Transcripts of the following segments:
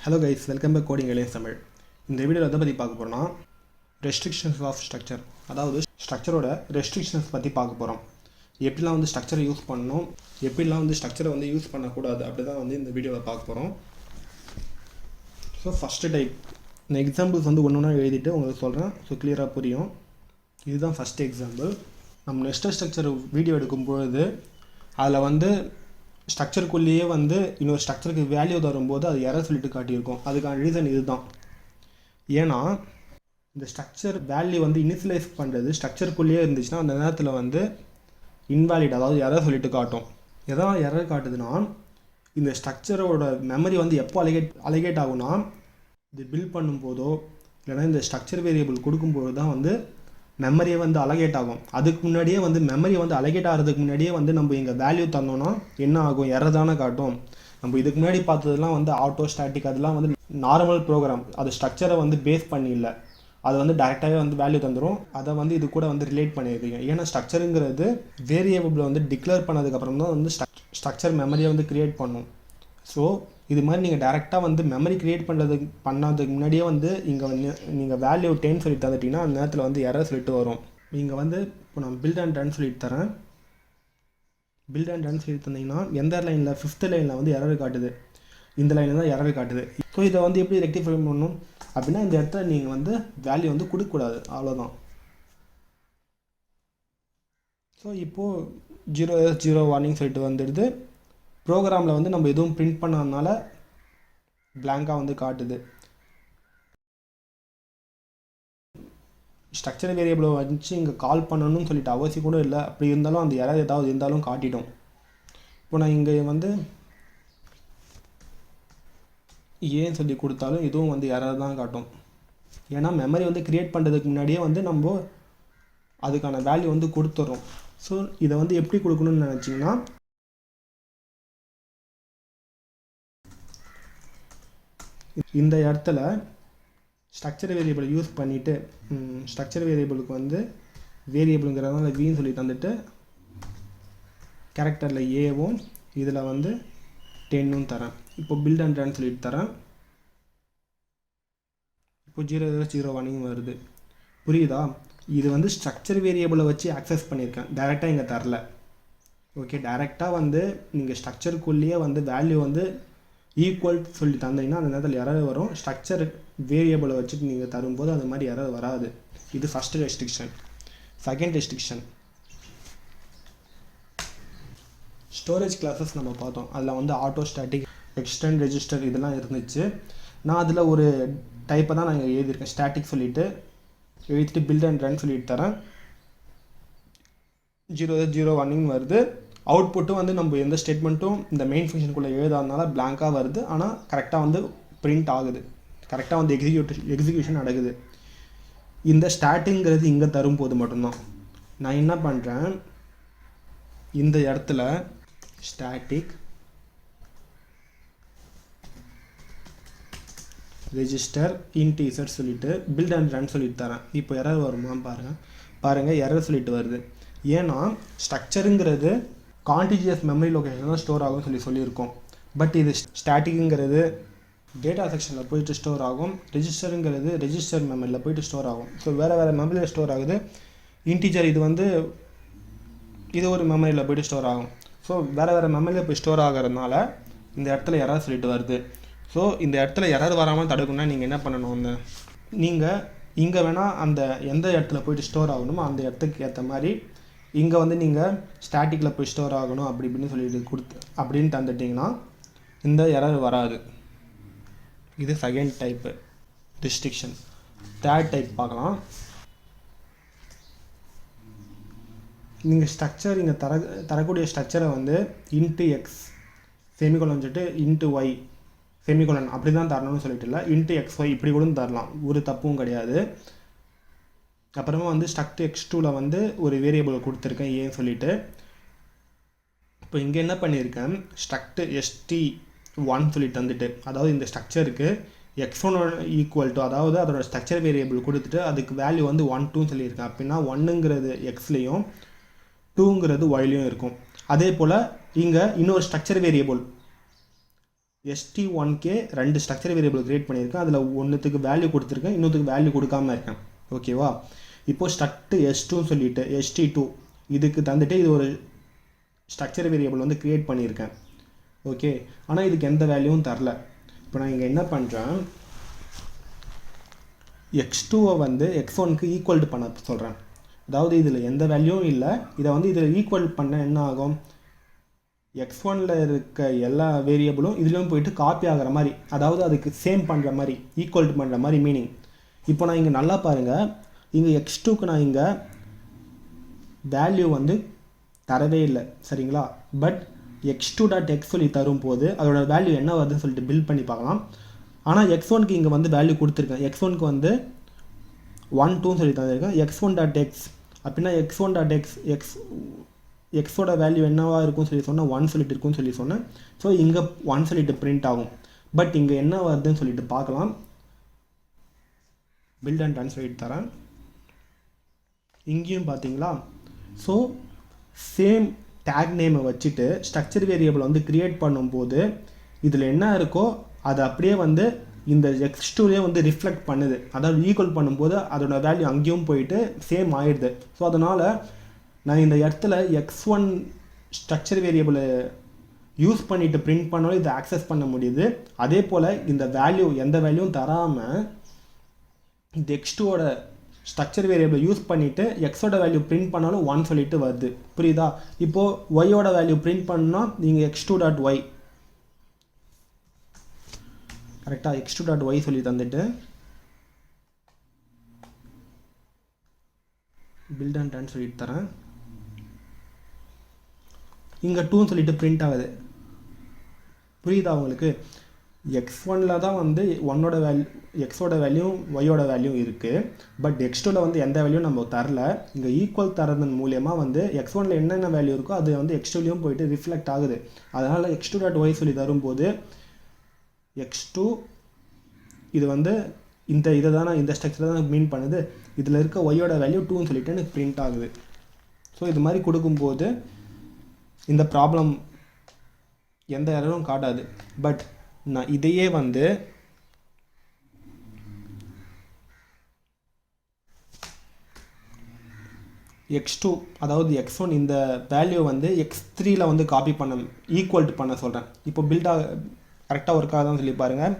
Hello guys, welcome back Coding Alliance Tamil. இந்த வீடியோவில் எதை பற்றி பார்க்க போகிறோம்னா ரெஸ்ட்ரிக்ஷன்ஸ் ஆஃப் ஸ்ட்ரக்சர், அதாவது ஸ்ட்ரக்சரோட ரெஸ்ட்ரிக்ஷன்ஸ் பற்றி பார்க்க போகிறோம். எப்படிலாம் வந்து ஸ்ட்ரக்சரை யூஸ் பண்ணணும், எப்படிலாம் வந்து ஸ்ட்ரக்சரை வந்து யூஸ் பண்ணக்கூடாது, அப்படி தான் வந்து இந்த வீடியோவில் பார்க்க போகிறோம். ஸோ ஃபஸ்ட்டு டைப் இந்த எக்ஸாம்பிள்ஸ் வந்து ஒன்று ஒன்றா எழுதிட்டு உங்களுக்கு சொல்கிறேன், ஸோ கிளியராக புரியும். இதுதான் ஃபஸ்ட்டு எக்ஸாம்பிள். நம்ம நெஸ்டட் ஸ்ட்ரக்சர் வீடியோ எடுக்கும்பொழுது அதில் வந்து ஸ்ட்ரக்சருக்குள்ளேயே வந்து இன்னொரு ஸ்ட்ரக்சருக்கு வேல்யூ தரும்போது அது எரர் சொல்லிட்டு காட்டியிருக்கும். அதுக்கான ரீசன் இதுதான். ஏன்னா இந்த ஸ்ட்ரக்சர் வேல்யூ வந்து இனிஷியலைஸ் பண்ணுறது ஸ்ட்ரக்சருக்குள்ளேயே இருந்துச்சுன்னா அந்த நேரத்தில் வந்து இன்வாலிட், அதாவது எரர் சொல்லிட்டு காட்டும். எதாவது எரர் காட்டுதுன்னா இந்த ஸ்ட்ரக்சரோட மெமரி வந்து எப்போ அலிகேட் ஆகும்னா இது பில்ட் பண்ணும்போதோ இல்லைனா இந்த ஸ்ட்ரக்சர் வேரியபிள் கொடுக்கும்போது தான் வந்து மெமரியை வந்து அலகேட் ஆகும். அதுக்கு முன்னாடியே வந்து மெமரி வந்து அலகேட் ஆகிறதுக்கு முன்னாடியே வந்து நம்ம இங்கே வேல்யூ தந்தோன்னா என்ன ஆகும், எரர் தானே காட்டும். நம்ம இதுக்கு முன்னாடி பார்த்ததுலாம் வந்து ஆட்டோ ஸ்டாட்டிக், அதெல்லாம் வந்து நார்மல் ப்ரோக்ராம், அது ஸ்ட்ரக்சரை வந்து பேஸ் பண்ணி இல்லை, அது வந்து டேரெக்டாகவே வந்து வேல்யூ தந்துடும். அதை வந்து இது கூட வந்து ரிலேட் பண்ணியிருக்கீங்க. ஏன்னா ஸ்ட்ரக்சருங்கிறது வேரியபிள் வந்து டிக்ளேர் பண்ணதுக்கப்புறம் தான் வந்து ஸ்ட்ரக்சர் மெமரியை வந்து க்ரியேட் பண்ணும். ஸோ இது மாதிரி நீங்கள் டேரெக்டாக வந்து மெமரி க்ரியேட் பண்ணதுக்கு முன்னாடியே வந்து இங்கே நீங்கள் வேல்யூ 10 சொல்லிட்டு தந்துட்டிங்கன்னா அந்த நேரத்தில் வந்து எரர் சொல்லிட்டு வரும். இங்கே வந்து இப்போ நான் பில்ட் அண்ட் ரன் சொல்லிட்டு தரேன். பில்ட் அண்ட் ரன் சொல்லிட்டு தந்தீங்கன்னா எந்த லைனில் 5th லைனில் வந்து எரர் காட்டுது, இந்த லைனில் தான் எரர் காட்டுது. ஸோ இதை வந்து எப்படி ரெக்டிஃபை பண்ணணும் அப்படின்னா இந்த இடத்துல நீங்கள் வந்து வேல்யூ வந்து கொடுக்கக்கூடாது, அவ்வளோதான். ஸோ இப்போது 0 வார்னிங் சொல்லிட்டு வந்துடுது. ப்ரோக்ராமில் வந்து நம்ம எதுவும் பிரிண்ட் பண்ணாதனால பிளாங்காக வந்து காட்டுது. ஸ்ட்ரக்சர் வேரியபிளை வச்சு இங்கே கால் பண்ணணும்னு சொல்லிட்டு அவசியம் கூட இல்லை. அப்படி இருந்தாலும் அந்த எரர் ஏதாவது இருந்தாலும் காட்டிடும். இப்போ நான் இங்கே வந்து ஏன்னு சொல்லி கொடுத்தாலும் இதுவும் வந்து எரர் தான் காட்டும். ஏன்னா மெமரி வந்து க்ரியேட் பண்ணுறதுக்கு முன்னாடியே வந்து நம்ம அதுக்கான வேல்யூ வந்து கொடுத்துட்றோம். ஸோ இதை வந்து எப்படி கொடுக்கணும்னு நினச்சிங்கன்னா இந்த இடத்துல ஸ்ட்ரக்சர் வேரியபிள் யூஸ் பண்ணிவிட்டு ஸ்ட்ரக்சர் வேரியபிளுக்கு வந்து வேரியபிளுங்கிறதுனால வின்னு சொல்லி தந்துட்டு கேரக்டரில் ஏவும் இதில் வந்து 10ம் தரேன். இப்போ பில்ட் அண்ட் ரன் சொல்லிட்டு தரேன். இப்போ 0 வார்னிங் வருது. புரியுதா? இது வந்து ஸ்ட்ரக்சர் வேரியபிளை வச்சு ஆக்சஸ் பண்ணியிருக்கேன், டைரெக்டாக இங்கே தரல. ஓகே, டைரெக்டாக வந்து நீங்கள் ஸ்ட்ரக்சருக்குள்ளேயே வந்து வேல்யூ வந்து ஈக்குவல் சொல்லி தந்தீங்கன்னா அந்த நேரத்தில் எரர் வரும். ஸ்ட்ரக்சர் வேரியபிளை வச்சுட்டு நீங்கள் தரும்போது அது மாதிரி எரர் வராது. இது first restriction. Second restriction storage classes நம்ம பார்த்தோம். அதில் வந்து ஆட்டோ ஸ்டாட்டிக், எக்ஸ்டெண்ட், ரெஜிஸ்டர் இதெல்லாம் இருந்துச்சு. நான் அதில் ஒரு டைப்பை தான் நான் எழுதியிருக்கேன். ஸ்டாட்டிக் சொல்லிவிட்டு எழுதிட்டு பில்ட் அண்ட் ரன் சொல்லிட்டு தரேன். 0 வார்னிங் வருது. அவுட்புட்டும் வந்து நம்ம எந்த ஸ்டேட்மெண்ட்டும் இந்த மெயின் ஃபங்க்ஷனுக்குள்ளே எழுதாதனால பிளாங்காக வருது. ஆனால் கரெக்டாக வந்து பிரிண்ட் ஆகுது, கரெக்டாக வந்து எக்ஸிக்யூஷன் நடக்குது. இந்த ஸ்டார்டிங்கிறது இங்கே தரும்போது மட்டும்தான் நான் என்ன பண்ணுறேன், இந்த இடத்துல ஸ்டாட்டிக் ரெஜிஸ்டர் இன்டீசர் சொல்லிவிட்டு பில்ட் அண்ட் ரன் சொல்லிட்டு தரேன். இப்போ எரர் வருமா பாருங்கள் எரர் சொல்லிட்டு வருது. ஏன்னா ஸ்ட்ரக்சருங்கிறது கான்டிஜியஸ் மெமரி லொக்கேஷன் தான் ஸ்டோர் ஆகும்னு சொல்லியிருக்கோம். பட் இது ஸ்டாட்டிக்குங்கிறது டேட்டா செக்ஷனில் போயிட்டு ஸ்டோர் ஆகும், ரெஜிஸ்டருங்கிறது ரெஜிஸ்டர் மெமரியில் போயிட்டு ஸ்டோர் ஆகும். ஸோ வேறு மெமரியில் ஸ்டோர் ஆகுது. இன்டீஜர் இது வந்து இது ஒரு மெமரியில் போய்ட்டு ஸ்டோர் ஆகும். ஸோ வேறு மெமரியில் போய் ஸ்டோர் ஆகிறதுனால இந்த இடத்துல எரர் சொல்லிட்டு வருது. ஸோ இந்த இடத்துல எரர் வராமல் தடுக்கணும்னா நீங்கள் என்ன பண்ணணும், நீங்கள் இங்கே வேணால் அந்த எந்த இடத்துல போய்ட்டு ஸ்டோர் ஆகணுமோ அந்த இடத்துக்கு ஏற்ற மாதிரி இங்கே வந்து நீங்கள் ஸ்டாட்டிக்கில் போய் ஸ்டோர் ஆகணும் அப்படி இப்படின்னு சொல்லிட்டு அப்படின்னு தந்துட்டிங்கன்னா இந்த எரர் வராது. இது second type restriction. Third type பார்க்கலாம். நீங்கள் ஸ்ட்ரக்சர் இங்கே தரக்கூடிய ஸ்ட்ரக்சரை வந்து இன்ட்டு எக்ஸ் செமிகோலன் சொல்லிட்டு இன்ட்டு ஒய் செமிகோலன் அப்படி தான் தரணும்னு சொல்லிட்டு இல்லை, இன்ட்டு XY இப்படி கூட தரலாம், ஒரு தப்பும் கிடையாது. அப்புறமா வந்து ஸ்ட்ரக்ட் x2ல் வந்து ஒரு வேரியபிள் கொடுத்துருக்கேன் ஏன்னு சொல்லிட்டு. இப்போ இங்கே என்ன பண்ணியிருக்கேன், ஸ்ட்ரக்ட் ST1 சொல்லிட்டு தந்துட்டு, அதாவது இந்த ஸ்ட்ரக்சருக்கு x1 ஈக்குவல் டு, அதாவது அதோட ஸ்ட்ரக்சர் வேரியபிள் கொடுத்துட்டு அதுக்கு வேல்யூ வந்து 1 2 சொல்லியிருக்கேன். அப்படின்னா 1ங்கிறது எக்ஸ்லேயும் 2ங்கிறது ஒய்லேயும் இருக்கும். அதே போல் இங்கே இன்னொரு ஸ்ட்ரக்சர் வேரியபிள் st1க்கே 2 ஸ்ட்ரக்சர் வேரியபிள் கிரியேட் பண்ணியிருக்கேன். அதில் ஒன்றுத்துக்கு வேல்யூ கொடுத்துருக்கேன், இன்னொருத்துக்கு வேல்யூ கொடுக்காம இருக்கேன். ஓகேவா? இப்போது struct s2ன்னு சொல்லிட்டு st2 இதுக்கு தந்துட்டு இது ஒரு ஸ்ட்ரக்சர் வேரியபிள் வந்து கிரியேட் பண்ணியிருக்கேன். ஓகே, ஆனால் இதுக்கு எந்த வேல்யூவும் தரல. இப்போ நான் இங்கே என்ன பண்ணுறேன், x2வை வந்து x1க்கு ஈக்குவல் பண்ண சொல்கிறேன். அதாவது இதில் எந்த வேல்யூவும் இல்லை, இதை வந்து இதில் ஈக்குவல் பண்ண என்ன ஆகும், x1ல் இருக்க எல்லா வேரியபிளும் இதுலேயும் போயிட்டு காப்பி ஆகிற மாதிரி, அதாவது அதுக்கு சேம் பண்ணுற மாதிரி, ஈக்குவல் பண்ணுற மாதிரி மீனிங். இப்போ நான் இங்கே நல்லா பாருங்கள், இங்கே x2க்கு நான் இங்கே வேல்யூ வந்து தரவே இல்லை, சரிங்களா? பட் x2.x சொல்லி தரும்போது அதோட வேல்யூ என்ன வருதுன்னு சொல்லிட்டு பில்ட் பண்ணி பார்க்கலாம். ஆனால் x1க்கு இங்கே வந்து வேல்யூ கொடுத்துருக்கேன். x1க்கு வந்து 1 2ன்னு சொல்லி தந்திருக்கேன். x1.x அப்படின்னா x1.x எக்ஸோட வேல்யூ என்னவாக இருக்கும்னு சொல்லி சொன்னால் 1 சொல்லிட்டு இருக்குன்னு சொல்லி சொன்னேன். ஸோ இங்கே 1 சொல்லிட்டு பிரிண்ட் ஆகும். பட் இங்கே என்ன வருதுன்னு சொல்லிட்டு பார்க்கலாம். பில்ட் அண்ட் ரன் சொல்லிட்டு தரேன். இங்கேயும் பார்த்தீங்களா, ஸோ சேம் டேக் நேமை வச்சுட்டு ஸ்ட்ரக்சர் வேரியபிள் வந்து கிரியேட் பண்ணும்போது இதில் என்ன இருக்கோ அது அப்படியே வந்து இந்த x2லேயே வந்து ரிஃப்ளெக்ட் பண்ணுது. அதாவது ஈக்குவல் பண்ணும்போது அதோட வேல்யூ அங்கேயும் போயிட்டு சேம் ஆயிடுது. ஸோ அதனால் நான் இந்த இடத்துல x1 ஸ்ட்ரக்சர் வேரியபிளை யூஸ் பண்ணிவிட்டு பிரிண்ட் பண்ணாலும் இதை ஆக்சஸ் பண்ண முடியுது. அதே போல் இந்த வேல்யூ எந்த வேல்யூவும் தராமல் இந்த x2ஓட ஸ்ட்ரக்சர் வேரியபிளை யூஸ் பண்ணிவிட்டு எக்ஸோட வேல்யூ பிரிண்ட் பண்ணாலும் 1 சொல்லிட்டு வருது. புரியுதா? இப்போது ஒய்யோட வேல்யூ பிரிண்ட் பண்ணால் நீங்கள் x2.y கரெக்டாக x2.y சொல்லி தந்துட்டு பில்ட் அண்ட் ரன் சொல்லிட்டு தரேன். இங்கே 2ன்னு சொல்லிட்டு பிரிண்ட் ஆகுது. புரியுதா உங்களுக்கு? x1ல் தான் வந்து 1ஓட வேல்யூ, எக்ஸோட வேல்யூ, ஒய்யோட வேல்யூ இருக்குது. பட் x2ல் வந்து எந்த வேல்யூ நம்ம தரல. இங்கே ஈக்குவல் தரதன் மூலியமாக வந்து x1ல் என்னென்ன வேல்யூ இருக்கோ அது வந்து x2லையும் போயிட்டு ரிஃப்ளெக்ட் ஆகுது. அதனால் x2.y சொல்லி தரும்போது x2 இது வந்து இதை தானே, இந்த ஸ்ட்ரக்சர் தான் மீன் பண்ணுது. இதில் இருக்க ஒய்யோட வேல்யூ 2ன்னு சொல்லிட்டு எனக்கு பிரிண்ட் ஆகுது. ஸோ இது மாதிரி கொடுக்கும்போது இந்த ப்ராப்ளம் எந்த எரரும் காட்டாது. பட் நான் இதையே வந்து x2 அதாவது x1 இந்த வேல்யூ வந்து x3ல் வந்து காப்பி பண்ண ஈக்குவல் பண்ண சொல்கிறேன். இப்போ பில்டாக கரெக்டாக ஒர்க் ஆகுதான்னு சொல்லி பாருங்கள்.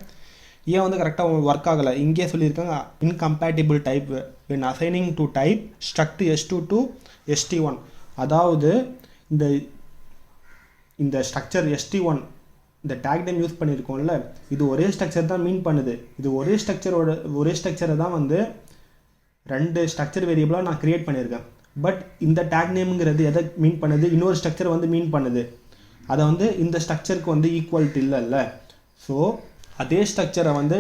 ஏன் வந்து கரெக்டாக ஒர்க் ஆகலை, இங்கே சொல்லியிருக்காங்க இன்கம்பேட்டிபிள் type when assigning to type struct s2 to st1. அதாவது இந்த ஸ்ட்ரக்சர் st1 இந்த டேக் நேம் யூஸ் பண்ணியிருக்கோம்ல, இது ஒரே ஸ்ட்ரக்சர் தான் மீன் பண்ணுது. இது ஒரே ஸ்ட்ரக்சரை தான் வந்து 2 ஸ்ட்ரக்சர் வேரியபிளாக நான் க்ரியேட் பண்ணியிருக்கேன். பட் இந்த டேக் நேம்ங்கிறது எதை மீன் பண்ணுது, இன்னொரு ஸ்ட்ரக்சர் வந்து மீன் பண்ணுது. அதை வந்து இந்த ஸ்ட்ரக்சருக்கு வந்து ஈக்குவல்ட்டு இல்லைல்ல. ஸோ அதே ஸ்ட்ரக்சரை வந்து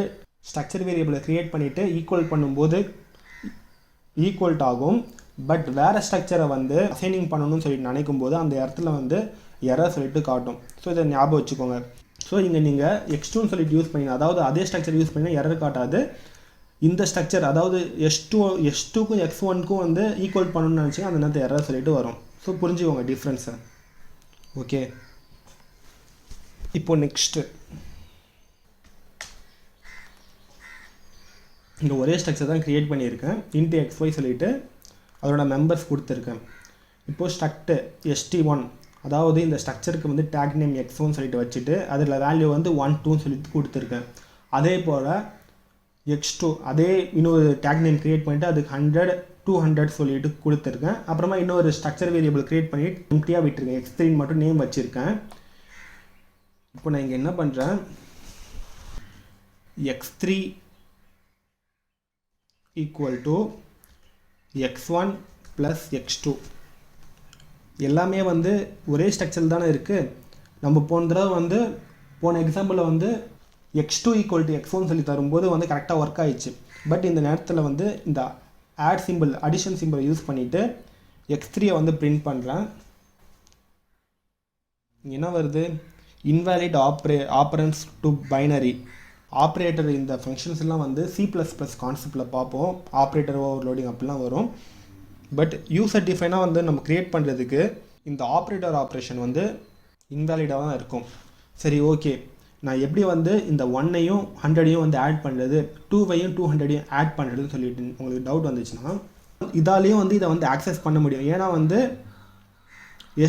ஸ்ட்ரக்சர் வேரியபிளை க்ரியேட் பண்ணிவிட்டு ஈக்குவல் பண்ணும்போது ஈக்குவல்ட் ஆகும். பட் வேறு ஸ்ட்ரக்சரை வந்து அசைனிங் பண்ணணும்னு சொல்லிட்டு நினைக்கும் போது அந்த இடத்துல வந்து எரர் சொல்லிட்டு காட்டும். ஸோ இதை ஞாபகம் வச்சுக்கோங்க. ஸோ இங்கே நீங்கள் x2ன்னு சொல்லிட்டு யூஸ் பண்ணி, அதாவது அதே ஸ்ட்ரக்சர் யூஸ் பண்ணி எரர் காட்டாது. இந்த ஸ்ட்ரக்சர் அதாவது s2க்கும் x1க்கும் வந்து ஈக்குவல் பண்ணணும்னு நினச்சிங்க அந்த நேரத்தை எரர் சொல்லிட்டு வரும். ஸோ புரிஞ்சுக்கோங்க டிஃப்ரென்ஸை. ஓகே, இப்போ நெக்ஸ்ட்டு இங்கே ஒரே ஸ்ட்ரக்சர் தான் க்ரியேட் பண்ணியிருக்கேன். இன்ட்டு xy சொல்லிவிட்டு அதோட மெம்பர்ஸ் கொடுத்துருக்கேன். இப்போது ஸ்ட்ரக்ட் st1 அதாவது இந்த ஸ்ட்ரக்சருக்கு வந்து டேக் நேம் x1 சொல்லிட்டு வச்சுட்டு அதில் வேல்யூ வந்து 1 2ன்னு சொல்லிட்டு கொடுத்துருக்கேன். அதே போல் x2 அதே இன்னொரு டேக் நேம் க்ரியேட் பண்ணிவிட்டு அதுக்கு 100 200 சொல்லிட்டு கொடுத்துருக்கேன். அப்புறமா இன்னொரு ஸ்ட்ரக்சர் வேரியபிள் க்ரியேட் பண்ணிவிட்டு எம்டியாக விட்டுருக்கேன். x3 மட்டும் நேம் வச்சுருக்கேன். இப்போ நான் இங்கே என்ன பண்ணுறேன், x3 equal to x1 plus x2 எல்லாமே வந்து ஒரே ஸ்ட்ரக்சர் தானே இருக்குது. நம்ம போன தடவை வந்து போன எக்ஸாம்பிளில் வந்து x2 equal to x1 சொல்லி தரும்போது வந்து கரெக்டாக ஒர்க் ஆயிடுச்சு. பட் இந்த நேரத்தில் வந்து இந்த add simple, addition simple use பண்ணிவிட்டு x3 வந்து பிரிண்ட் பண்ணுறேன். என்ன வருது, invalid operands to binary operator. இந்த ஃபங்க்ஷன்ஸ் எல்லாம் வந்து C++ கான்செப்டில் பார்ப்போம். ஆப்ரேட்டர் ஓவர்லோடிங் அப்படிலாம் வரும். பட் யூசர் டிஃபைனாக வந்து நம்ம க்ரியேட் பண்ணுறதுக்கு இந்த ஆப்ரேட்டர் ஆப்ரேஷன் வந்து இன்வேலிடாக தான் இருக்கும். சரி, ஓகே. நான் எப்படி வந்து இந்த 1ஐயும் 100ஐயும் வந்து ஆட் பண்ணுறது, 2வையும் 200ஐயும் ஆட் பண்ணுறதுன்னு சொல்லிட்டு உங்களுக்கு டவுட் வந்துச்சுன்னா இதாலேயும் வந்து இதை வந்து ஆக்சஸ் பண்ண முடியும். ஏன்னா வந்து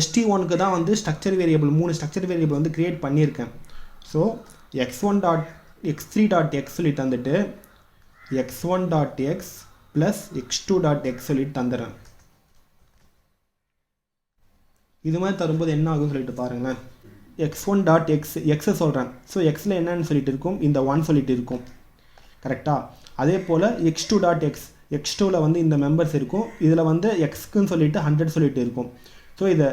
ST1க்கு தான் வந்து ஸ்ட்ரக்சர் வேரியபிள் 3 ஸ்ட்ரக்சர் வேரியபிள் வந்து க்ரியேட் பண்ணியிருக்கேன். ஸோ x1.x3.x சொல்லி தந்துட்டு x1.x ப்ளஸ் x2.x சொல்லிட்டு தந்துடுறேன். இது மாதிரி தரும்போது என்ன ஆகும்னு சொல்லிட்டு பாருங்களேன். x1.x எக்ஸை சொல்கிறேன். ஸோ எக்ஸில் என்னன்னு சொல்லிட்டு இருக்கும், இந்த 1 சொல்லிட்டு இருக்கும். கரெக்டாக? அதே போல் x2.x x2வில் வந்து இந்த மெம்பர்ஸ் இருக்கும். இதில் வந்து எக்ஸ்க்குன்னு சொல்லிட்டு 100 சொல்லிட்டு இருக்கும். ஸோ இதை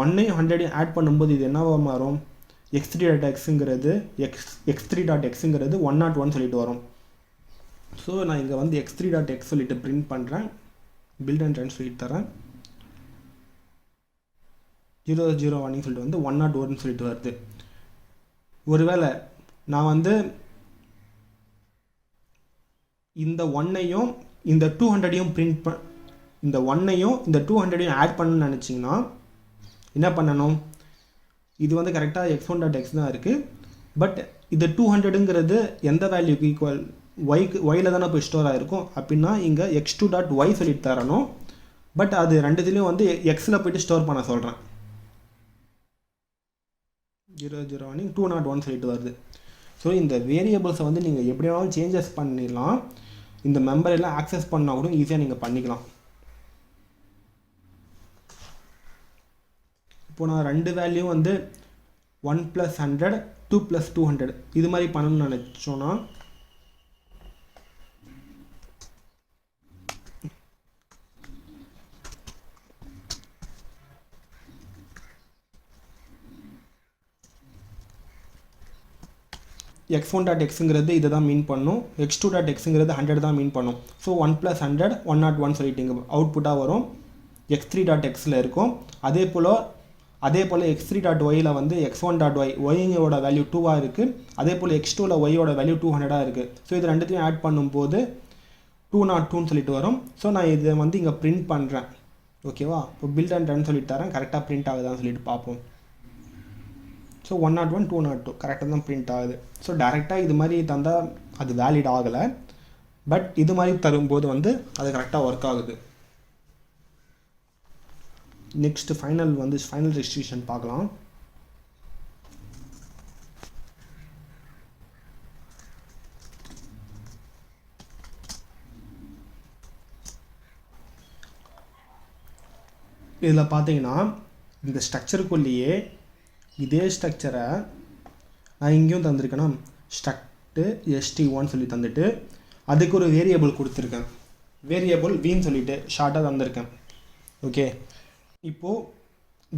1ஐயும் 100ஐயும் ஆட் பண்ணும்போது இது என்னவாக மாறும், x3.xங்கிறது x3.xங்கிறது 101 சொல்லிட்டு வரும். ஸோ நான் இங்கே வந்து x3.x சொல்லிட்டு பிரிண்ட் பண்ணுறேன். பில்ட் அண்ட் ரன் சொல்லிட்டு தரேன். 001 சொல்லிட்டு வந்து 101 சொல்லிட்டு வருது. ஒருவேளை நான் வந்து இந்த 1ஐயும் இந்த 200ஐயும் பிரிண்ட் இந்த 1ஐயும் இந்த 200ஐயும் ஆட் பண்ணணும்னு நினச்சிங்கன்னா என்ன பண்ணணும், இது வந்து கரெக்டாக x1.x தான் இருக்குது. பட் இது 200ங்கிறது எந்த வேல்யூக்கு ஈக்குவல், ஒயில் தானே போய் ஸ்டோர் ஆகிருக்கும். அப்படின்னா இங்கே x2.y சொல்லிட்டு தரணும். பட் அது ரெண்டுத்துலேயும் வந்து எக்ஸில் போய்ட்டு ஸ்டோர் பண்ண சொல்கிறேன். 001 201 சொல்லிட்டு வருது. ஸோ இந்த வேரியபிள்ஸை வந்து நீங்கள் எப்படி வேணாலும் சேஞ்சஸ் பண்ணிடலாம். இந்த மெம்பர் எல்லாம் ஆக்சஸ் பண்ணால் கூட ஈஸியாக நீங்கள் பண்ணிக்கலாம். இப்போ நான் ரெண்டு வேல்யூ வந்து 1 + 100 2 + 200 இது மாதிரி பண்ணணும்னு நினச்சோன்னா x1.xங்கிறது இதை தான் மீன் பண்ணும், x2.xங்கிறது 100 தான் மீன் பண்ணும். ஸோ 1 + 100 101 சொல்லிட்டு இங்கே அவுட்புட்டாக வரும். x3.xல இருக்கும். அதே போல் x3.yல வந்து x1.y ஒய்யோட வேல்யூ 2ஆக இருக்குது. அதே போல் x2ல ஒய்யோட வேல்யூ 200ஆக இருக்குது. ஸோ இது ரெண்டுத்தையும் ஆட் பண்ணும்போது 202 சொல்லிட்டு வரும். ஸோ நான் இதை வந்து இங்கே பிரிண்ட் பண்ணுறேன். ஓகேவா? இப்போ பில்ட் அண்ட் ரன் சொல்லிட்டு தரேன். கரெக்டாக பிரிண்ட் ஆகுதான்னு சொல்லிட்டு பார்ப்போம். ஸோ 101 202 கரெக்டாக தான் பிரிண்ட் ஆகுது. ஸோ டேரெக்டாக இது மாதிரி தந்தால் அது வேலிட் ஆகலை. பட் இது மாதிரி தரும்போது வந்து அது கரெக்டாக ஒர்க் ஆகுது. நெக்ஸ்ட் ஃபைனல் ரெஸ்ட்ரிக்ஷன் பார்க்கலாம். இதில் பார்த்தீங்கன்னா இந்த ஸ்ட்ரக்சருக்குள்ளேயே இதே ஸ்ட்ரக்சரை நான் இங்கேயும் தந்திருக்கேன்னா ஸ்ட்ரக்ட் ST1 சொல்லி தந்துட்டு அதுக்கு ஒரு வேரியபிள் கொடுத்துருக்கேன். வேரியபிள் வின்னு சொல்லிட்டு ஷார்ட்டாக தந்திருக்கேன். ஓகே, இப்போது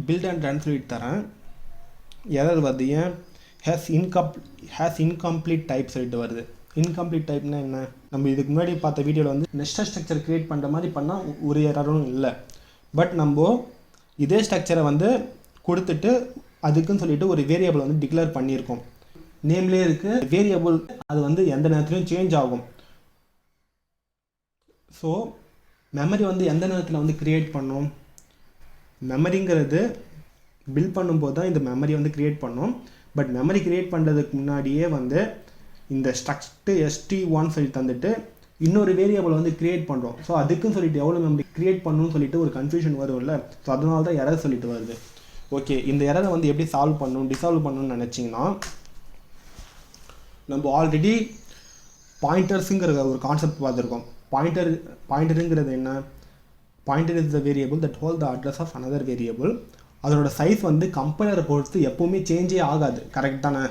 பில்ட் அண்ட் ரன் சொல்லிட்டு தரேன். எரர் வருது. ஏன்? ஹேஸ் இன்கம்ப்ளீட் டைப் சொல்லிட்டு வருது. இன்கம்ப்ளீட் டைப்னா என்ன? நம்ம இதுக்கு முன்னாடி பார்த்த வீடியோவில் வந்து நெஸ்டட் ஸ்ட்ரக்சர் க்ரியேட் பண்ணுற மாதிரி பண்ணால் ஒரு எரரும் இல்லை. பட் நம்ம இதே ஸ்ட்ரக்சரை வந்து கொடுத்துட்டு அதுக்குன்னு சொல்லிட்டு ஒரு வேரியபிள் வந்து டிக்ளேர் பண்ணியிருக்கோம். நேம்லேயே இருக்குது வேரியபிள், அது வந்து எந்த நேரத்துலையும் சேஞ்ச் ஆகும். ஸோ மெமரி வந்து எந்த நேரத்தில் வந்து க்ரியேட் பண்ணோம், மெமரிங்கிறது பில்ட் பண்ணும்போது தான் இந்த மெமரி வந்து க்ரியேட் பண்ணோம். பட் மெமரி க்ரியேட் பண்ணுறதுக்கு முன்னாடியே வந்து இந்த ஸ்ட்ரக்ட் ST1 சொல்லி தந்துட்டு இன்னொரு வேரியபிள் வந்து க்ரியேட் பண்ணுறோம். ஸோ அதுக்குன்னு சொல்லிட்டு எவ்வளோ மெமரி க்ரியேட் பண்ணணும்னு சொல்லிட்டு ஒரு கன்ஃபியூஷன் வரும்ல. ஸோ அதனால தான் எரர் சொல்லிட்டு வருது. ஓகே, இந்த எரரை வந்து எப்படி டிசால்வ் பண்ணணும்னு நினச்சிங்கன்னா நம்ம ஆல்ரெடி பாயிண்டர்ஸுங்கிற ஒரு கான்செப்ட் பார்த்துருக்கோம். பாயிண்டருங்கிறது என்ன? Pointer is the variable that hold the address of another variable. அதோட சைஸ் வந்து கம்பைலரை பொறுத்து எப்போவுமே சேஞ்சே ஆகாது. கரெக்ட் தானே?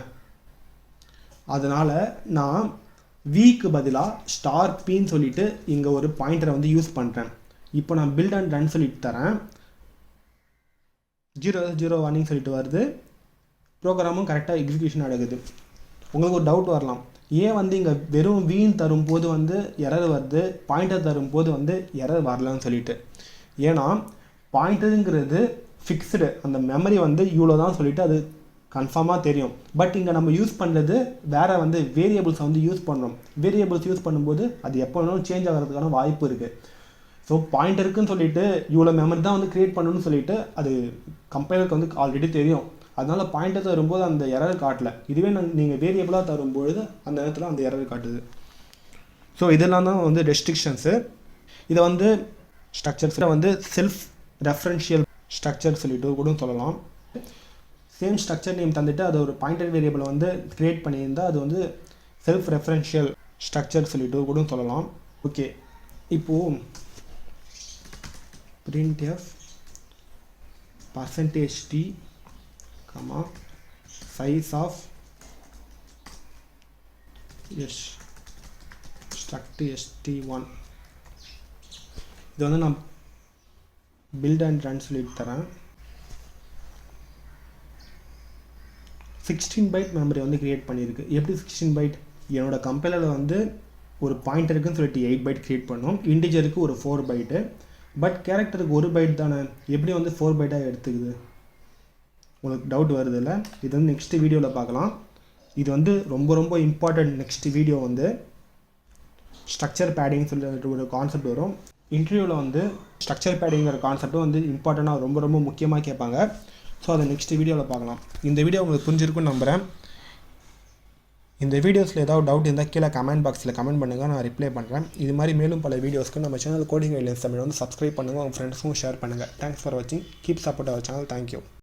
அதனால் நான் விக்கு பதிலாக *p சொல்லிட்டு இங்கே ஒரு பாயிண்டரை வந்து யூஸ் பண்ணுறேன். இப்போ நான் பில்ட் அண்ட் ரன் சொல்லிட்டு தரேன். 001 சொல்லிட்டு வருது. ப்ரோக்ராமும் கரெக்டாக எக்ஸிக்யூஷன் நடக்குது. உங்களுக்கு ஒரு டவுட் வரலாம், ஏன் வந்து இங்கே வெறும் வீன் தரும்போது வந்து எரர் வருது, பாயிண்டர் தரும்போது வந்து எரர் வரலன்னு சொல்லிட்டு. ஏன்னா பாயிண்டருங்கிறது ஃபிக்ஸ்டு, அந்த மெமரி வந்து இவ்வளோ தான் சொல்லிட்டு அது கன்ஃபார்மாக தெரியும். பட் இங்கே நம்ம யூஸ் பண்ணுறது வேறு வந்து வேரியபிள்ஸை வந்து யூஸ் பண்ணுறோம். வேரியபிள்ஸ் யூஸ் பண்ணும்போது அது எப்போ வேணாலும் சேஞ்ச் ஆகிறதுக்கான வாய்ப்பு இருக்குது. ஸோ பாயிண்டருக்குன்னு சொல்லிட்டு இவ்வளோ மெமரி தான் வந்து க்ரியேட் பண்ணணும்னு சொல்லிட்டு அது கம்பைலருக்கு வந்து ஆல்ரெடி தெரியும். அதனால் பாயிண்டர் தரும்போது அந்த எரர் காட்டல. இதுவே நீங்கள் வேரியபிளாக தரும்பொழுது அந்த நேரத்தில் அந்த எரர் காட்டுது. ஸோ இதெல்லாம் தான் வந்து ரெஸ்ட்ரிக்ஷன்ஸு. இதை வந்து ஸ்ட்ரக்சர்ஸில் வந்து செல்ஃப் ரெஃபரன்ஷியல் ஸ்ட்ரக்சர் சொல்லிட்டு கூட சொல்லலாம். சேம் ஸ்ட்ரக்சர் நேம் தந்துட்டு அது ஒரு பாயிண்டர் வேரியபிளை வந்து க்ரியேட் பண்ணியிருந்தால் அது வந்து செல்ஃப் ரெஃபரன்ஷியல் ஸ்ட்ரக்சர் சொல்லிட்டு கூட சொல்லலாம். ஓகே, இப்போது printf %t, size of struct st1 இது வந்து நான் பில்ட் அண்ட் ரன் சொல்லிட்டு தரேன். 16 பைட் மெமரி வந்து க்ரியேட் பண்ணியிருக்கு. எப்படி 16 பைட்? என்னோட கம்பைலரில் வந்து ஒரு பாயிண்டருக்குன்னு சொல்லிட்டு 8 பைட் க்ரியேட் பண்ணோம், இன்டிஜருக்கு ஒரு 4 பைட்டு. பட் கேரக்டருக்கு 1 பைட் தானே, எப்படி வந்து 4 பைட்டாக எடுத்துக்குது? உங்களுக்கு டவுட் வருது இல்லை? இது வந்து நெக்ஸ்ட் வீடியோவில் பார்க்கலாம். இது வந்து ரொம்ப ரொம்ப இம்பார்ட்டண்ட். நெக்ஸ்ட் வீடியோ வந்து ஸ்ட்ரக்சர் பேடிங் சொல்லிட்டு ஒரு கான்செப்ட் வரும். இன்டர்வியூவில் வந்து ஸ்ட்ரக்சர் பேடிங்கிற கான்செப்ட்டும் வந்து இம்பார்ட்டண்ட்டாக ரொம்ப ரொம்ப முக்கியமாக கேட்பாங்க. ஸோ அதை நெக்ஸ்ட் வீடியோவில் பார்க்கலாம். இந்த வீடியோ உங்களுக்கு புரிஞ்சிருக்குன்னு நம்புகிறேன். இந்த வீடியோஸில் ஏதாவது டவுட் இருந்தால் கீழே கமெண்ட் பாக்ஸில் கமெண்ட் பண்ணுங்கள், நான் ரிப்ளை பண்ணுறேன். இது மாதிரி மேலும் பல வீடியோஸ்க்கு நம்ம சேனல் கோடிங் கைட்லைன்ஸ் தமிழ் வந்து சப்ஸ்கிரைப் பண்ணுங்கள், உங்கள் ஃப்ரெண்ட்ஸுக்கும் ஷேர் பண்ணுங்கள். தேங்க்ஸ் ஃபார் வாட்சிங். Keep support our channel. Thank you.